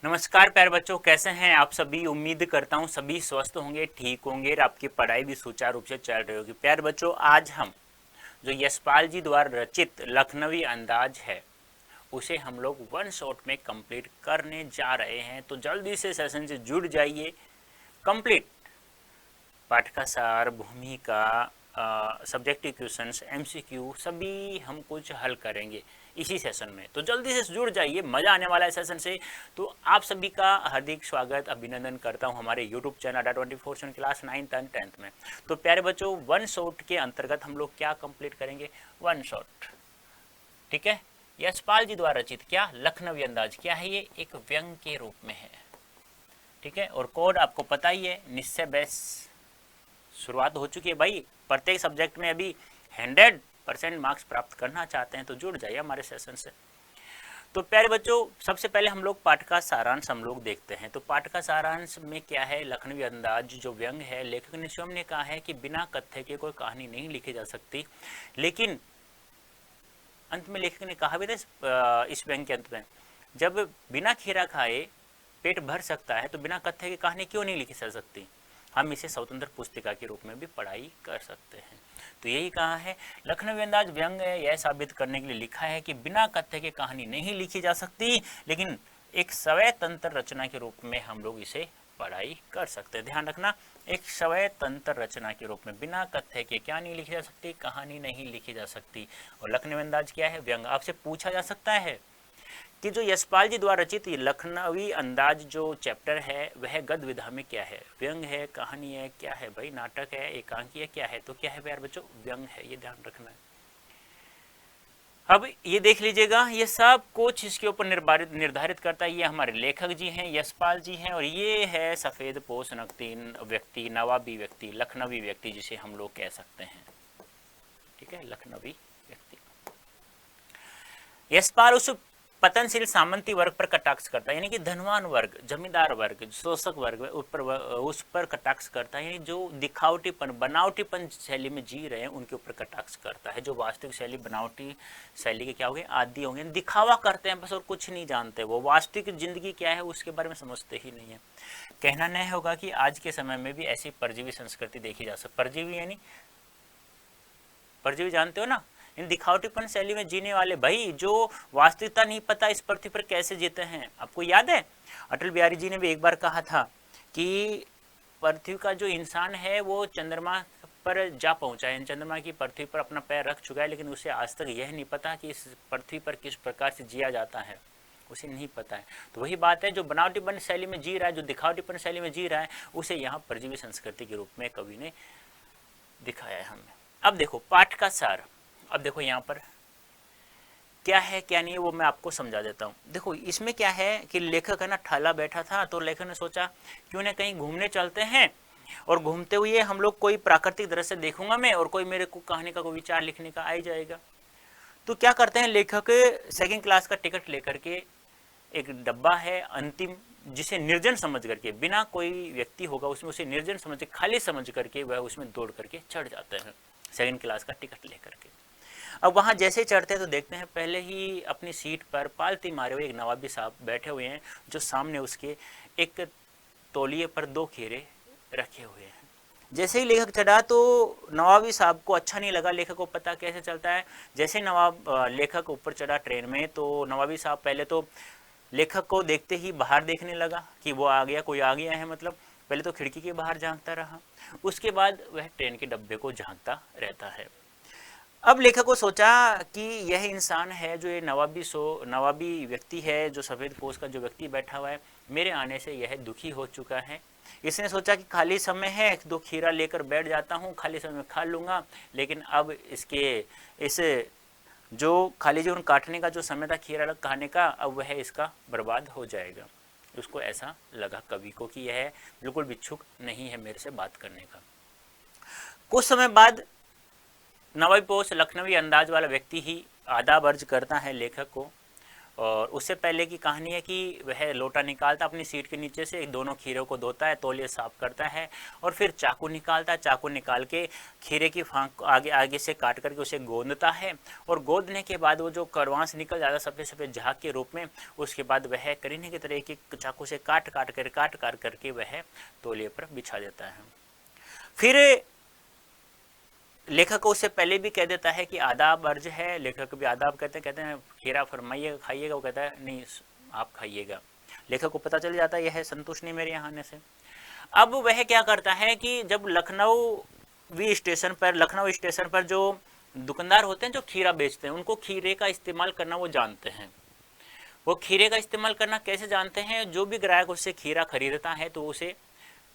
नमस्कार प्यारे बच्चों, कैसे हैं आप सभी। उम्मीद करता हूं सभी स्वस्थ होंगे, ठीक होंगे और आपकी पढ़ाई भी सुचारू रूप से चल रही होगी। प्यारे बच्चों, आज हम जो यशपाल जी द्वारा रचित लखनवी अंदाज है उसे हम लोग वन शॉट में कंप्लीट करने जा रहे हैं। तो जल्दी से सेशन से जुड़ जाइए। कंप्लीट पाठ का सार, भूमिका, सब्जेक्टिव क्वेश्चंस, एमसीक्यू सभी हम कुछ हल करेंगे इसी सेशन में। तो जल्दी से जुड़ जाइए, मजा आने वाला है सेशन से। तो आप सभी का हार्दिक स्वागत, अभिनंदन करता हूं हमारे YouTube channel ADA24 class 9th and 10th में। तो प्यारे बच्चों, वन शॉट के अंतर्गत हम लोग क्या कंप्लीट करेंगे? वन शॉट, ठीक है। यशपाल जी द्वारा रचित क्या लखनवी अंदाज क्या है? ये एक व्यंग के रूप में है, ठीक है। और कोड आपको पता ही है, निश्चय बेस शुरुआत हो चुकी है भाई। प्रत्येक सब्जेक्ट में अभी 100% मार्क्स प्राप्त करना चाहते हैं तो जुड़ जाइए हमारे सेशन से। तो प्यारे बच्चों, सबसे पहले हम लोग पाठ का सारांश हम लोग देखते हैं। तो पाठ का सारांश में क्या है? लखनवी अंदाज जो व्यंग है, लेखक ने स्वयं ने कहा है कि बिना कथ्य के कोई कहानी नहीं लिखी जा सकती। लेकिन अंत में लेखक ने कहा भी था इस व्यंग के अंत में, जब बिना खीरा खाए पेट भर सकता है तो बिना कथ्य की कहानी क्यों नहीं लिखी जा सकती। हम इसे स्वतंत्र पुस्तिका के रूप में भी पढ़ाई कर सकते हैं। तो यही कहा है, लखनवी अंदाज व्यंग है, यह साबित करने के लिए लिखा है कि बिना कथ्य की कहानी नहीं लिखी जा सकती, लेकिन एक स्वतंत्र रचना के रूप में हम लोग इसे पढ़ाई कर सकते हैं। ध्यान रखना, एक स्वतंत्र रचना के रूप में बिना कथ्य के क्या नहीं लिखी जा सकती? कहानी नहीं लिखी जा सकती। और लखनवी अंदाज क्या है? व्यंग। आपसे पूछा जा सकता है कि जो यशपाल जी द्वारा रचित लखनवी अंदाज जो चैप्टर है वह गद्य विधा में क्या है? व्यंग है, कहानी है, क्या है भाई? नाटक है, एकांकी है, क्या है? तो क्या है यार बच्चों? व्यंग है, ये ध्यान रखना है। अब ये देख लीजिएगा, ये सब कुछ इसके ऊपर निर्धारित करता है। ये हमारे लेखक जी हैं, यशपाल जी हैं, और ये है सफेद पोश नक्तीन व्यक्ति, नवाबी व्यक्ति, लखनवी व्यक्ति जिसे हम लोग कह सकते हैं, ठीक है, लखनवी व्यक्ति। यशपाल उस पतनशील सामंती वर्ग पर कटाक्ष करता है, यानी कि धनवान वर्ग, जमींदार वर्ग, शोषक वर्ग उस पर कटाक्ष करता है, यानी जो दिखावटीपन, बनावटीपन शैली में जी रहे हैं उनके ऊपर कटाक्ष करता है। जो वास्तविक शैली बनावटी शैली के क्या हो गए? आदि होंगे, दिखावा करते हैं बस और कुछ नहीं जानते। वो वास्तविक जिंदगी क्या है उसके बारे में समझते ही नहीं है। कहना नहीं होगा कि आज के समय में भी ऐसी परजीवी संस्कृति देखी जा सकती। परजीवी यानी परजीवी जानते हो ना, इन दिखावटीपन शैली में जीने वाले भाई, जो वास्तविकता नहीं पता इस पृथ्वी पर कैसे जीते हैं। आपको याद है अटल बिहारी जी ने भी एक बार कहा था कि पृथ्वी का जो इंसान है वो चंद्रमा पर जा पहुंचा है, चंद्रमा की पृथ्वी पर अपना पैर रख चुका है, लेकिन उसे आज तक यह नहीं पता कि इस पृथ्वी पर किस प्रकार से जिया जाता है, उसे नहीं पता है। तो वही बात है, जो बनावटीपन शैली में जी रहा है, जो दिखावटीपन शैली में जी रहा है, उसे यहाँ परजीवी संस्कृति के रूप में कवि ने दिखाया है हमें। अब देखो पाठ का सार, अब देखो यहाँ पर क्या है क्या नहीं है वो मैं आपको समझा देता हूँ। देखो इसमें क्या है कि लेखक है ना ठाला बैठा था, तो लेखक ने सोचा क्यों ना कहीं घूमने चलते हैं, और घूमते हुए हम लोग कोई प्राकृतिक दृश्य देखूंगा मैं, और कोई मेरे को कहानी का कोई विचार लिखने का आ ही जाएगा। तो क्या करते हैं लेखक, सेकंड क्लास का टिकट लेकर के, एक डब्बा है अंतिम जिसे निर्जन समझ करके, बिना कोई व्यक्ति होगा उसमें, उसे निर्जन समझ के, खाली समझ करके वह उसमें दौड़ करके चढ़ जाते हैं सेकंड क्लास का टिकट लेकर के। अब वहां जैसे चढ़ते हैं तो देखते हैं पहले ही अपनी सीट पर पालती मारे हुए एक नवाबी साहब बैठे हुए हैं, जो सामने उसके एक तौलिए पर 2 खीरे रखे हुए हैं। जैसे ही लेखक चढ़ा तो नवाबी साहब को अच्छा नहीं लगा। लेखक को पता कैसे चलता है, जैसे लेखक ऊपर चढ़ा ट्रेन में तो नवाबी साहब पहले तो लेखक को देखते ही बाहर देखने लगा कि वो आ गया, कोई आ गया है मतलब। पहले तो खिड़की के बाहर झांकता रहा, उसके बाद वह ट्रेन के डब्बे को झांकता रहता है। अब लेखक को सोचा कि यह इंसान है जो ये नवाबी व्यक्ति है, जो सफेद पोश का जो व्यक्ति बैठा हुआ है, मेरे आने से यह दुखी हो चुका है। इसने सोचा कि खाली समय है, 2 खीरा लेकर बैठ जाता हूँ, खाली समय में खा लूंगा। लेकिन अब इस जो खाली जीवन काटने का जो समय था खीरा खाने का, अब वह इसका बर्बाद हो जाएगा। उसको ऐसा लगा कवि को कि यह बिल्कुल इच्छुक नहीं है मेरे से बात करने का। कुछ समय बाद नवाबी पोश लखनवी अंदाज वाला व्यक्ति ही आदाब अर्ज करता है लेखक को, और उससे पहले की कहानी है कि वह लोटा निकालता अपनी सीट के नीचे से, दोनों खीरों को धोता है, तौलिए साफ करता है और फिर चाकू निकालता है। चाकू निकाल के खीरे की फांक को आगे आगे से काट करके उसे गोंदता है और गोंदने के बाद वो जो कड़वांस निकल जाता है सफ़ेद सफ़ेद झाग के रूप में, उसके बाद वह करीने की तरह की चाकू से काट काट करके वह तौलिए पर बिछा देता है। फिर लेखक उससे पहले भी कह देता है कि आदाब अर्ज है, लेखक भी आदाब कहते हैं खीरा फरमाइएगा खाइएगा, वो कहता है नहीं आप खाइएगा। लेखक को पता चल जाता है यह संतुष्ट नहीं मेरे यहाँ आने से। अब वह क्या करता है कि जब लखनऊ स्टेशन पर जो दुकानदार होते हैं जो खीरा बेचते हैं, उनको खीरे का इस्तेमाल करना वो जानते हैं। वो खीरे का इस्तेमाल करना कैसे जानते हैं, जो भी ग्राहक उससे खीरा खरीदता है तो उसे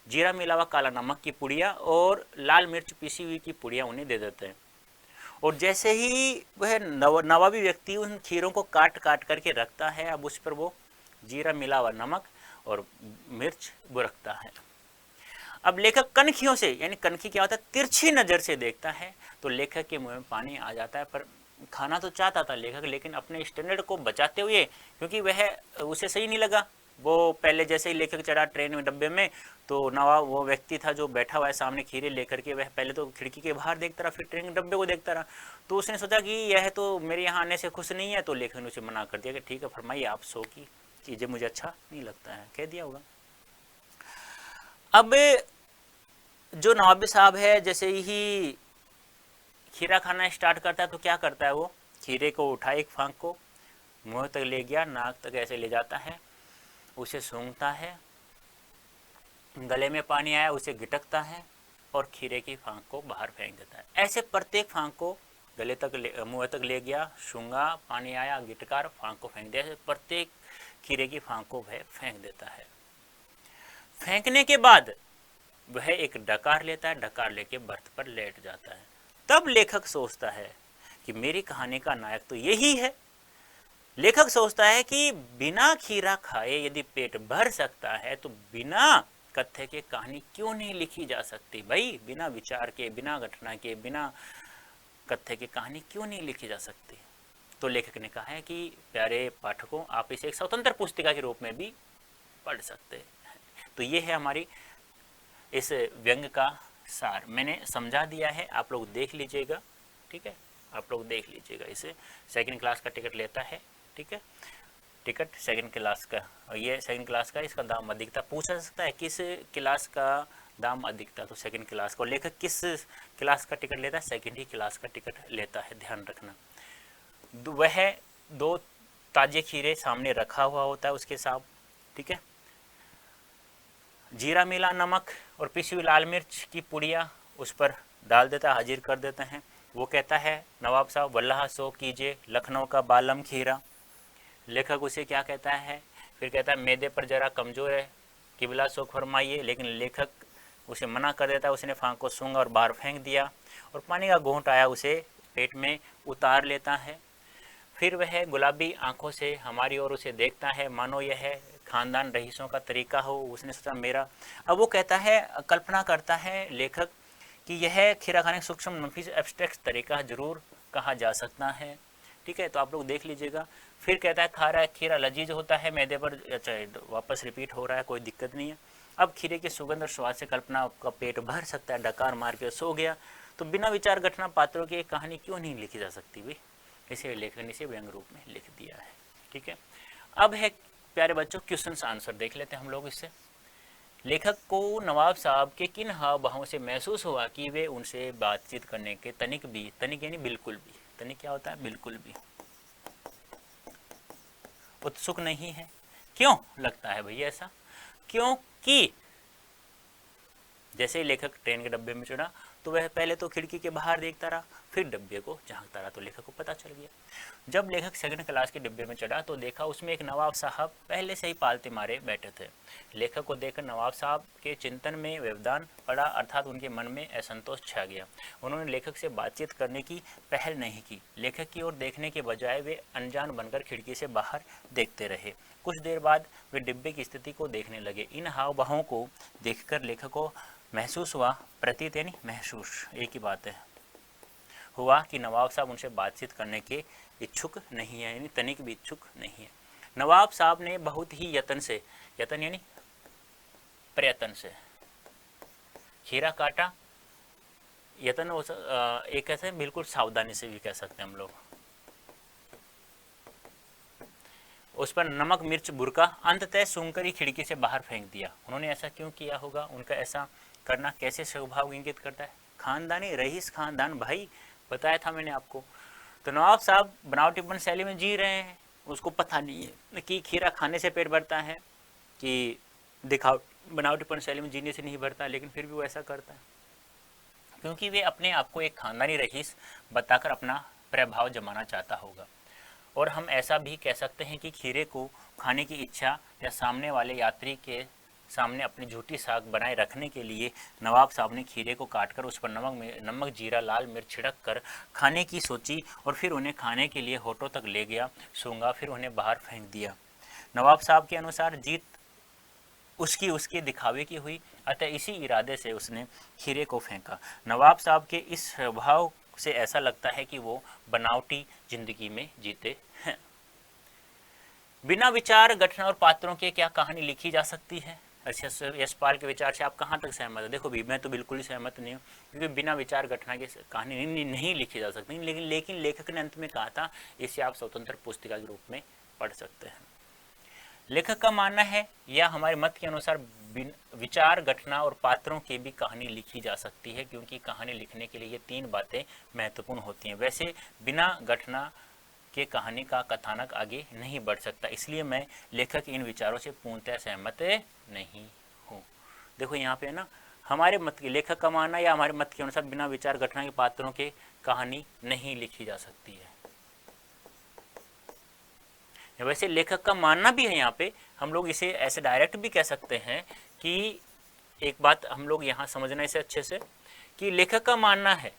जीरा मिला हुआ काला नमक की पुड़िया और लाल मिर्च पीसी हुई की पुड़िया उन्हें दे देते हैं। और जैसे ही वह नवाबी व्यक्ति उन खीरों को काट करके रखता है, अब उस पर वो जीरा मिला हुआ नमक और मिर्च वो रखता है। अब लेखक कनखियों से, यानी कनखी क्या होता है, तिरछी नज़र से देखता है तो लेखक के मुंह में पानी आ जाता है। पर खाना तो चाहता था लेखक, लेकिन अपने स्टैंडर्ड को बचाते हुए, क्योंकि वह उसे सही नहीं लगा। वो पहले जैसे ही लेखक चढ़ा ट्रेन में डब्बे में तो नवाब वो व्यक्ति था जो बैठा हुआ है सामने खीरे लेकर के, वह पहले तो खिड़की के बाहर देखता रहा, फिर ट्रेन के डब्बे को देखता रहा। तो उसने सोचा कि यह तो मेरे यहाँ आने से खुश नहीं है, तो लेखक ने उसे मना कर दिया कि ठीक है फरमाइए, आप सो की चीज़ें मुझे अच्छा नहीं लगता है, कह दिया होगा। अब जो नवाबी साहब है जैसे ही खीरा खाना स्टार्ट करता है तो क्या करता है, वो खीरे को उठा एक फांक को मुँह तक ले गया, नाक तक ऐसे ले जाता है, उसे सूंघता है, गले में पानी आया उसे गिटकता है और खीरे की फांक को बाहर फेंक देता है। ऐसे प्रत्येक फांक को गले तक मुँह तक ले गया, सूंघा, पानी आया, गिटकार, फांक को फेंक दिया। ऐसे प्रत्येक खीरे की फांक को वह फेंक देता है। फेंकने के बाद वह एक डकार लेता है, डकार लेके बर्थ पर लेट जाता है। तब लेखक सोचता है कि मेरी कहानी का नायक तो यही है। लेखक सोचता है कि बिना खीरा खाए यदि पेट भर सकता है तो बिना कथ्य के कहानी क्यों नहीं लिखी जा सकती भाई, बिना विचार के, बिना घटना के, बिना कथ्य के कहानी क्यों नहीं लिखी जा सकती। तो लेखक ने कहा है कि प्यारे पाठकों, आप इसे एक स्वतंत्र पुस्तिका के रूप में भी पढ़ सकते हैं। तो ये है हमारी इस व्यंग का सार, मैंने समझा दिया है, आप लोग देख लीजिएगा, ठीक है, आप लोग देख लीजिएगा। इसे सेकंड क्लास का टिकट लेता है, ठीक है, टिकट सेकंड क्लास का, और ये सेकंड क्लास का, इसका दाम अधिक था। पूछा जा सकता है किस क्लास का दाम अधिक था, तो सेकंड क्लास का। लेखक किस क्लास का टिकट लेता है, सेकंड ही क्लास का टिकट लेता है, ध्यान रखना। वह 2 ताजे खीरे सामने रखा हुआ होता है उसके साथ, ठीक है, जीरा मिला नमक और पिसी हुई लाल मिर्च की पुड़िया उस पर डाल देता है, हाजिर कर देते हैं। वो कहता है नवाब साहब वल्लाह सो कीजिए, लखनऊ का बालम खीरा। लेखक उसे क्या कहता है, फिर कहता है मैदे पर जरा कमज़ोर है, किबला सोख फरमाइए। लेकिन लेखक उसे मना कर देता है। उसने फांक को सूंघा और बाहर फेंक दिया और पानी का घूंट आया उसे पेट में उतार लेता है। फिर वह गुलाबी आंखों से हमारी ओर उसे देखता है, मानो यह खानदान रईसों का तरीका हो। उसने सोचा मेरा, अब वो कहता है, कल्पना करता है लेखक कि यह खीरा खाने का सूक्ष्म नफीस एब्स्ट्रैक्ट तरीका जरूर कहा जा सकता है, ठीक है, तो आप लोग देख लीजिएगा। फिर कहता है खा रहा है खीरा लजीज होता है मैदे पर, अच्छा वापस रिपीट हो रहा है, कोई दिक्कत नहीं है। अब खीरे के सुगंध और स्वाद से कल्पना आपका पेट भर सकता है, डकार मार के सो गया। तो बिना विचार घटना पात्रों की एक कहानी क्यों नहीं लिखी जा सकती भाई, इसे लेखक ने इसे व्यंग रूप में लिख दिया है, ठीक है। अब है प्यारे बच्चों क्वेश्चन आंसर देख लेते हैं हम लोग इससे। लेखक को नवाब साहब के किन हाव भावों से महसूस हुआ कि वे उनसे बातचीत करने के तनिक भी, तनिक यानी बिल्कुल भी, तनिक क्या होता है, बिल्कुल भी उत्सुक नहीं है। क्यों लगता है भैया ऐसा, क्योंकि जैसे ही लेखक ट्रेन के डब्बे में चढ़ा तो वह पहले तो खिड़की के बाहर देखता रहा, फिर डब्बे को झांकता रहा, तो लेखक को पता चल गया। जब लेखक सेकंड क्लास के डिब्बे में चढ़ा तो देखा उसमें एक नवाब साहब पहले से ही पालते मारे बैठे थे। लेखक को देखकर नवाब साहब के चिंतन में व्यवधान पड़ा, अर्थात उनके मन में असंतोष छा गया। उन्होंने लेखक से बातचीत करने की पहल नहीं की। लेखक की ओर देखने के बजाय वे अनजान बनकर खिड़की से बाहर देखते रहे। कुछ देर बाद वे डिब्बे की स्थिति को देखने लगे। इन हाव भावों को देखकर लेखक को महसूस हुआ, प्रतीत यानी महसूस एक ही बात है, हुआ कि नवाब साहब उनसे बातचीत करने के इच्छुक नहीं है, यानी तनिक भी इच्छुक नहीं है। नवाब साहब ने बहुत ही यत्न से, यत्न यानी प्रयत्न से खीरा काटा। यत्न एक कैसे बिल्कुल सावधानी से भी कह सकते हैं हम लोग। उस पर नमक मिर्च बुरका, अंततः सूंघकर ही खिड़की से बाहर फेंक दिया। उन्होंने ऐसा क्यों किया होगा? उनका ऐसा करना कैसे स्वभाव इंगित करता है? खानदानी रईस खानदान भाई, बताया था मैंने आपको। तो नवाब साहब बनावटीपन शैली में जी रहे हैं, उसको पता नहीं है कि खीरा खाने से पेट भरता है कि दिखाओ बनावटीपन शैली में जीने से नहीं भरता, लेकिन फिर भी वो ऐसा करता है क्योंकि वे अपने आप को एक खानदानी रईस बताकर अपना प्रभाव जमाना चाहता होगा। और हम ऐसा भी कह सकते हैं कि खीरे को खाने की इच्छा या सामने वाले यात्री के सामने अपनी झूठी साख बनाए रखने के लिए नवाब साहब ने खीरे को काटकर उस पर नमक जीरा लाल मिर्च छिड़क कर खाने की सोची और फिर उन्हें खाने के लिए होठों तक ले गया, सूंघा, फिर उन्हें बाहर फेंक दिया। नवाब साहब के अनुसार जीत उसके दिखावे की हुई, अतः इसी इरादे से उसने खीरे को फेंका। नवाब साहब के इस स्वभाव से ऐसा लगता है कि वो बनावटी जिंदगी में जीते हैं। बिना विचार घटना और पात्रों के क्या कहानी लिखी जा सकती है? यशपाल के विचार से आप कहाँ तक सहमत है? देखो भी मैं तो बिल्कुल ही सहमत नहीं हूँ, क्योंकि बिना विचार घटना की कहानी नहीं लिखी जा सकती। लेकिन लेखक ने अंत में कहा था इसे आप स्वतंत्र पुस्तिका के रूप में पढ़ सकते हैं। लेखक का मानना है या हमारे मत के अनुसार विचार घटना और पात्रों की भी कहानी लिखी जा सकती है, क्योंकि कहानी लिखने के लिए ये तीन बातें महत्वपूर्ण होती हैं। वैसे बिना घटना के कहानी का कथानक आगे नहीं बढ़ सकता, इसलिए मैं लेखक के इन विचारों से पूर्णतः सहमत नहीं हूँ। देखो यहाँ पे है ना, हमारे मत के लेखक का मानना या हमारे मत के अनुसार बिना विचार घटना के पात्रों के कहानी नहीं लिखी जा सकती है। वैसे लेखक का मानना भी है, यहाँ पे हम लोग इसे ऐसे डायरेक्ट भी कह सकते हैं कि एक बात हम लोग यहाँ समझना इसे अच्छे से कि लेखक का मानना है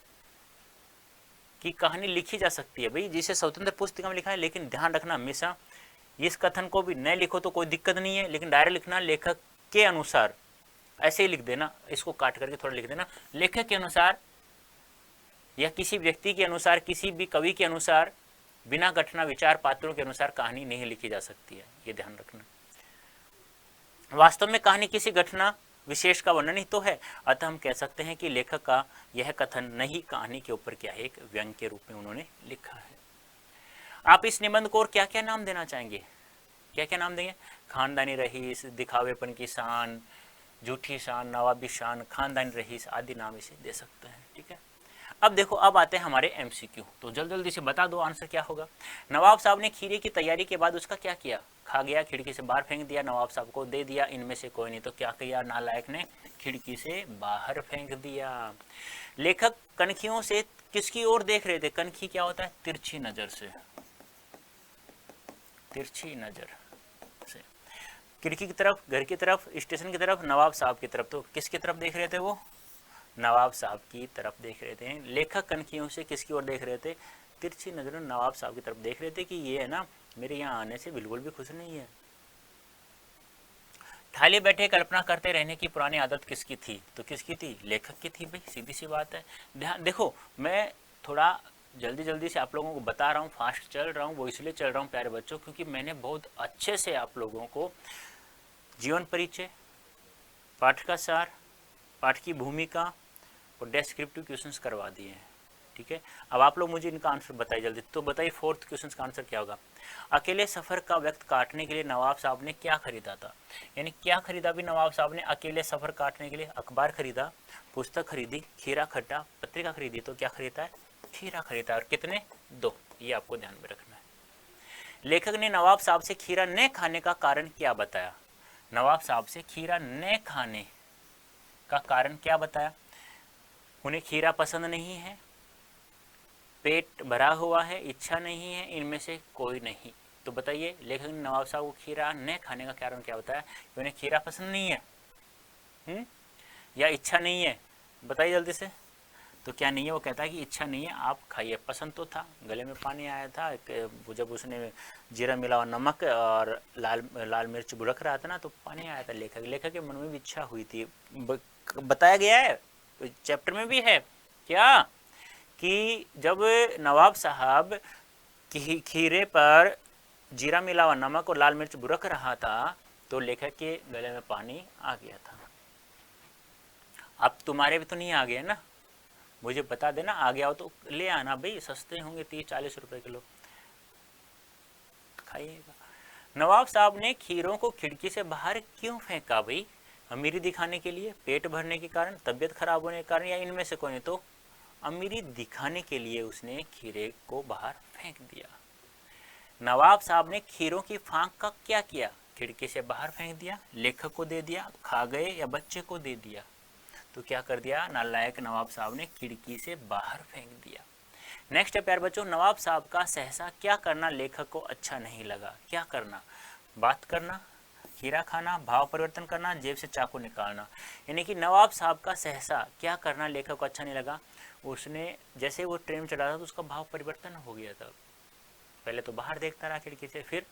कि कहानी लिखी जा सकती है। भाई जिसे स्वतंत्र पुस्तिका में लिखा है, लेकिन ध्यान रखना हमेशा इस कथन को भी न लिखो तो कोई दिक्कत नहीं है, लेकिन डायरेक्ट लिखना लेखक के अनुसार, ऐसे ही लिख देना, इसको काट करके थोड़ा लिख देना, लेखक के अनुसार या किसी व्यक्ति के अनुसार, किसी भी कवि के अनुसार बिना घटना विचार पात्रों के अनुसार कहानी नहीं लिखी जा सकती है, ये ध्यान रखना। वास्तव में कहानी किसी घटना विशेष का वर्णन ही तो है, अतः हम कह सकते हैं कि लेखक का यह कथन नहीं कहानी के ऊपर क्या है, एक व्यंग के रूप में उन्होंने लिखा है। आप इस निबंध को और क्या क्या नाम देना चाहेंगे? क्या क्या नाम देंगे? खानदानी रईस, दिखावेपन की शान, झूठी शान, नवाबी शान, खानदानी रईस आदि नाम इसे दे सकते हैं। ठीक है, अब देखो, अब आते हैं हमारे एमसीक्यू। तो जल्दी से बता दो आंसर क्या होगा। नवाब साहब ने खीरे की तैयारी के बाद उसका क्या किया? खा गया, खिड़की से बाहर फेंक दिया, नवाब साहब को दे दिया, इनमें से कोई नहीं। तो क्या किया नालायक ने? खिड़की से बाहर फेंक दिया। लेखक कनखियों से किसकी ओर देख रहे थे? कनखी क्या होता है? तिरछी नजर से, तिरछी नजर से खिड़की की तरफ, घर की तरफ, स्टेशन की तरफ, नवाब साहब की तरफ। तो किसकी तरफ देख रहे थे वो? नवाब साहब की तरफ देख रहे थे। लेखक कनखियों से किसकी ओर देख रहे थे? तिरछी नजरों नवाब साहब की तरफ देख रहे थे कि ये है ना मेरे यहाँ आने से बिल्कुल भी खुश नहीं है। खाली बैठे कल्पना करते रहने की पुरानी आदत किसकी थी? तो किसकी थी? लेखक की थी भाई, सीधी सी बात है। ध्यान देखो, मैं थोड़ा जल्दी से आप लोगों को बता रहा हूँ, फास्ट चल रहा हूँ, वो इसलिए चल रहा हूँ प्यारे बच्चों क्योंकि मैंने बहुत अच्छे से आप लोगों को जीवन परिचय, पाठ का सार, पाठ की भूमिका और डेस्क्रिप्टिव क्वेश्चंस करवा दिए हैं। ठीक है, अब आप लोग मुझे इनका आंसर बताइए जल्दी। तो बताइए फोर्थ क्वेश्चन का आंसर क्या होगा? अकेले सफर का वक्त काटने के लिए नवाब साहब ने क्या खरीदा था? यानी क्या खरीदा भी नवाब साहब ने अकेले सफर काटने के लिए? अखबार खरीदा, पुस्तक खरीदी, खीरा खट्टा, पत्रिका खरीदी। तो क्या खरीदा है? खीरा खरीदा। और कितने? 2। ये आपको ध्यान में रखना है। लेखक ने नवाब साहब से खीरा न खाने का कारण क्या बताया? नवाब साहब से खीरा न खाने का कारण क्या बताया? उन्हें खीरा पसंद नहीं है, पेट भरा हुआ है, इच्छा नहीं है, इनमें से कोई नहीं। तो बताइए लेखक ने नवाब साहब को खीरा न खाने का कारण क्या बताया? कि उन्हें खीरा पसंद नहीं है या इच्छा नहीं है? बताइए जल्दी से। तो क्या नहीं है? वो कहता है कि इच्छा नहीं है, आप खाइए। पसंद तो था, गले में पानी आया था जब उसने जीरा मिला और नमक और लाल मिर्च बुड़क रहा था ना, तो पानी आया था। लेखक के मन में भी इच्छा हुई थी। बताया गया है, चैप्टर में भी है क्या, कि जब नवाब साहब खीरे पर जीरा मिला हुआ नमक और लाल मिर्च बुरक रहा था तो लेखक के गले में पानी आ गया था। अब तुम्हारे भी तो नहीं आ गया ना, मुझे बता देना, आ गया हो तो ले आना भाई, सस्ते होंगे 30-40 रुपए किलो, खाइएगा। नवाब साहब ने खीरों को खिड़की से बाहर क्यों फेंका भाई? अमीरी दिखाने के लिए, पेट भरने के कारण, तबीयत खराब होने के कारण, या इनमें से कोई नहीं? तो अमीरी दिखाने के लिए उसने खीरे को बाहर फेंक दिया। नवाब साहब ने खीरों की फांक का क्या किया? खिड़की से बाहर फेंक दिया, लेखक को दे दिया, खा गए, या बच्चे को दे दिया? तो क्या कर दिया नालायक नवाब साहब ने? खिड़की से बाहर फेंक दिया। नेक्स्ट है प्यारे बच्चों, नवाब साहब का सहसा क्या करना लेखक को अच्छा नहीं लगा? क्या करना? बात करना, खीरा खाना, भाव परिवर्तन करना, जेब से चाकू निकालना। यानी कि नवाब साहब का सहसा क्या करना लेखक को अच्छा नहीं लगा? उसने जैसे वो ट्रेन में चढ़ा था तो उसका भाव परिवर्तन हो गया था। पहले तो बाहर देखता रहा खिड़की से, फिर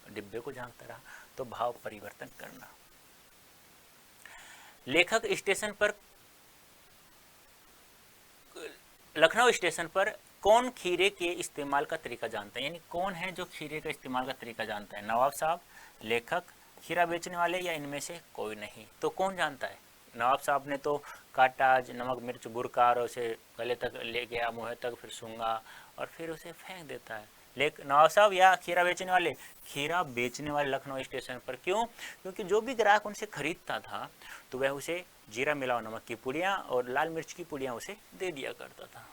डिब्बे को झांकता रहा, तो भाव परिवर्तन करना। लेखक स्टेशन पर, लखनऊ स्टेशन पर कौन खीरे के इस्तेमाल का तरीका जानता है? यानी कौन है जो खीरे का इस्तेमाल का तरीका जानता है? नवाब साहब, लेखक, खीरा बेचने वाले, या इनमें से कोई नहीं? तो कौन जानता है? नवाब साहब ने तो काटा, नमक मिर्च बुरका और उसे गले तक ले गया, मुँह तक, फिर सूंघा और फिर उसे फेंक देता है। लेकिन नवाब साहब या खीरा बेचने वाले? खीरा बेचने वाले लखनऊ स्टेशन पर। क्यों? क्योंकि जो भी ग्राहक उनसे खरीदता था तो वह उसे जीरा मिला हुआ नमक की पुड़ियाँ और लाल मिर्च की पुड़ियाँ उसे दे दिया करता था।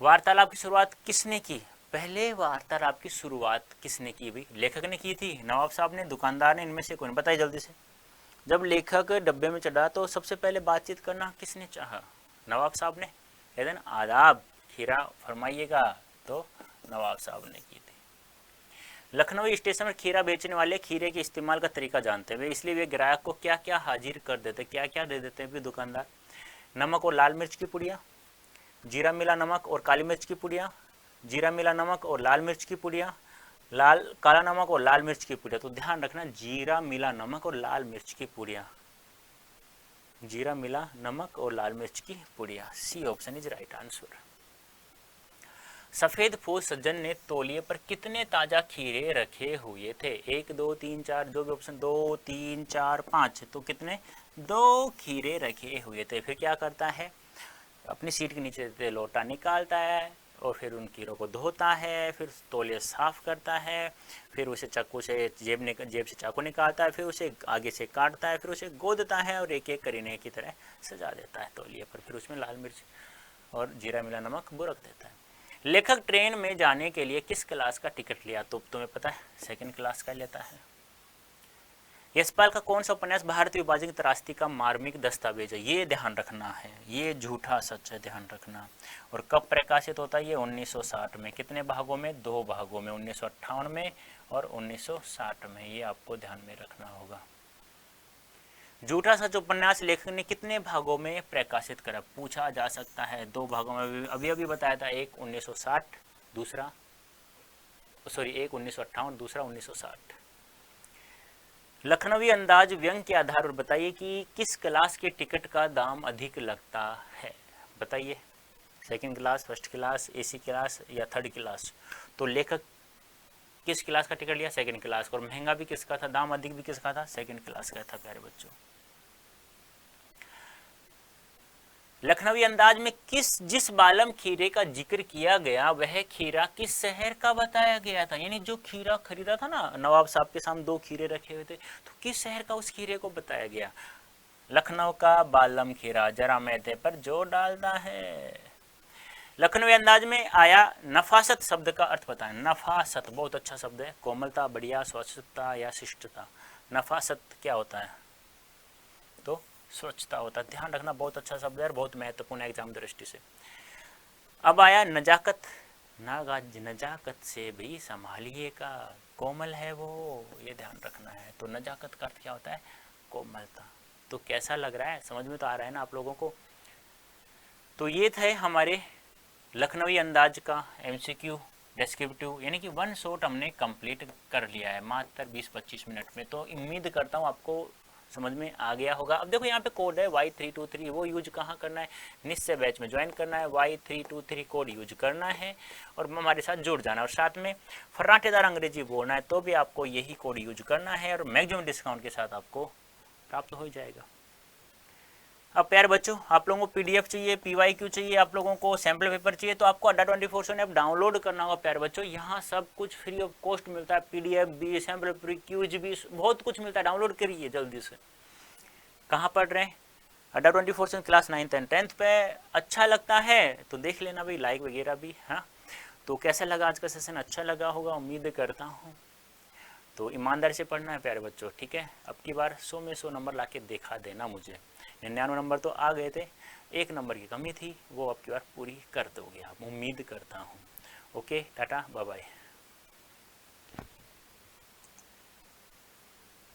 वार्तालाप की शुरुआत किसने की? पहले वार्तालाप की शुरुआत किसने की भाई? लेखक ने की थी, नवाब साहब ने, दुकानदार ने, इनमें से कौन? बताइए जल्दी से। जब लेखक डब्बे में चढ़ा तो सबसे पहले बातचीत करना किसने चाहा? नवाब साहब ने। लेकिन आदाब, खीरा फरमाइएगा, तो नवाब साहब ने की थी। लखनऊ स्टेशन पर खीरा बेचने वाले खीरे के इस्तेमाल का तरीका जानते हुए इसलिए वे ग्राहक को क्या क्या हाजिर कर देते, क्या क्या दे देते हैं भी दुकानदार? नमक और लाल मिर्च की पुड़िया, जीरा मिला नमक और काली मिर्च की पुड़िया, जीरा मिला नमक और लाल मिर्च की पुड़िया, काला नमक और लाल मिर्च की पुड़िया। तो ध्यान रखना, जीरा मिला नमक और लाल मिर्च की पुड़िया, जीरा मिला नमक और लाल मिर्च की पुड़िया। C option is right answer. सफेद फूल सज्जन ने तौलिए पर कितने ताजा खीरे रखे हुए थे? 1 2 3 4, जो भी ऑप्शन, 2 3 4 5, तो कितने? 2 खीरे रखे हुए थे। फिर क्या करता है? अपनी सीट के नीचे से लोटा निकालता है और फिर उन कीड़ों को धोता है, फिर तौलिया साफ करता है, फिर उसे चाकू से जेब से चाकू निकालता है, फिर उसे आगे से काटता है, फिर उसे गोदता है और एक एक करीने की तरह सजा देता है तौलिए पर, फिर उसमें लाल मिर्च और जीरा मिला नमक बुरक देता है। लेखक ट्रेन में जाने के लिए किस क्लास का टिकट लिया? तो तुम्हें पता है, 2nd क्लास का लेता है। यशपाल का कौन सा उपन्यास भारतीय विभाजन की त्रासदी का मार्मिक दस्तावेज है? ये ध्यान रखना है, ये झूठा सच है, ध्यान रखना। और कब प्रकाशित होता है ये? 1960 में। कितने भागों में? 2 भागों में, 1958 में और 1960 में। ये आपको ध्यान में रखना होगा। झूठा सच उपन्यास लेखक ने कितने भागों में प्रकाशित करा? पूछा जा सकता है। 2 भागों में, अभी अभी बताया था, एक 1960, दूसरा एक 1958, दूसरा 1960। लखनवी अंदाज व्यंग के आधार पर बताइए कि किस क्लास के टिकट का दाम अधिक लगता है? बताइए, 2nd class, 1st class, AC class या 3rd क्लास? तो लेखक किस क्लास का टिकट लिया? 2nd क्लास का। और महंगा भी किसका था, दाम अधिक भी किसका था? 2nd क्लास का था प्यारे बच्चों। लखनवी अंदाज में जिस बालम खीरे का जिक्र किया गया वह खीरा किस शहर का बताया गया था? यानी जो खीरा खरीदा था ना, नवाब साहब के सामने 2 खीरे रखे हुए थे, तो किस शहर का उस खीरे को बताया गया? लखनऊ का बालम खीरा जरा मैदे पर जोर डालता है। लखनवी अंदाज में आया नफासत शब्द का अर्थ बताएं। नफासत बहुत अच्छा शब्द है, कोमलता, बढ़िया, स्वच्छता या शिष्टता। नफासत क्या होता है? तो स्वच्छता होता है। ध्यान रखना, बहुत अच्छा शब्द है और बहुत महत्वपूर्ण है एग्जाम दृष्टि से। अब आया नजाकत। नजाकत से भी संभालिए का, कोमल है वो, ये ध्यान रखना है। तो नजाकत का अर्थ क्या होता है? कोमलता। तो कैसा लग रहा है? समझ में तो आ रहा है ना आप लोगों को? तो ये थे हमारे लखनवी अंदाज का MCQ डिस्क्रिप्टिव, यानी कि 1 शॉट हमने कंप्लीट कर लिया है मात्र 20-25 मिनट में। तो उम्मीद करता हूँ आपको समझ में आ गया होगा। अब देखो यहाँ पे कोड है Y323, वो यूज कहाँ करना है, निश्चय बैच में ज्वाइन करना है, Y323 कोड यूज करना है और हमारे साथ जुड़ जाना है, और साथ में फर्राटेदार अंग्रेजी बोलना है तो भी आपको यही कोड यूज करना है और मैक्सिमम डिस्काउंट के साथ आपको प्राप्त हो जाएगा। अब प्यारे बच्चों, आप लोगों को पीडीएफ चाहिए, PYQ चाहिए, आप लोगों को सैम्पल पेपर चाहिए, तो आपको अड्डा 24/7 ऐप डाउनलोड करना होगा प्यारे बच्चों। यहाँ सब कुछ फ्री ऑफ कॉस्ट मिलता है, पीडीएफ भी, सैम्पल पेपर, क्यूज भी, बहुत कुछ मिलता है। डाउनलोड करिए जल्दी से। कहाँ पढ़ रहे हैं, अड्डा 24/7 क्लास 9th एंड 10th पे। अच्छा लगता है तो देख लेना भाई, लाइक वगैरह भी। हाँ, तो कैसा लगा आज का सेशन, अच्छा लगा होगा उम्मीद करता हूँ। तो ईमानदारी से पढ़ना है प्यारे बच्चों, ठीक है। अब की बार 100 में 100 नंबर लाके दिखा देना मुझे। 99 नंबर तो आ गए थे, 1 नंबर की कमी थी, वो अब की बार पूरी कर दोगे आप, उम्मीद करता हूँ। Okay, tata bye bye.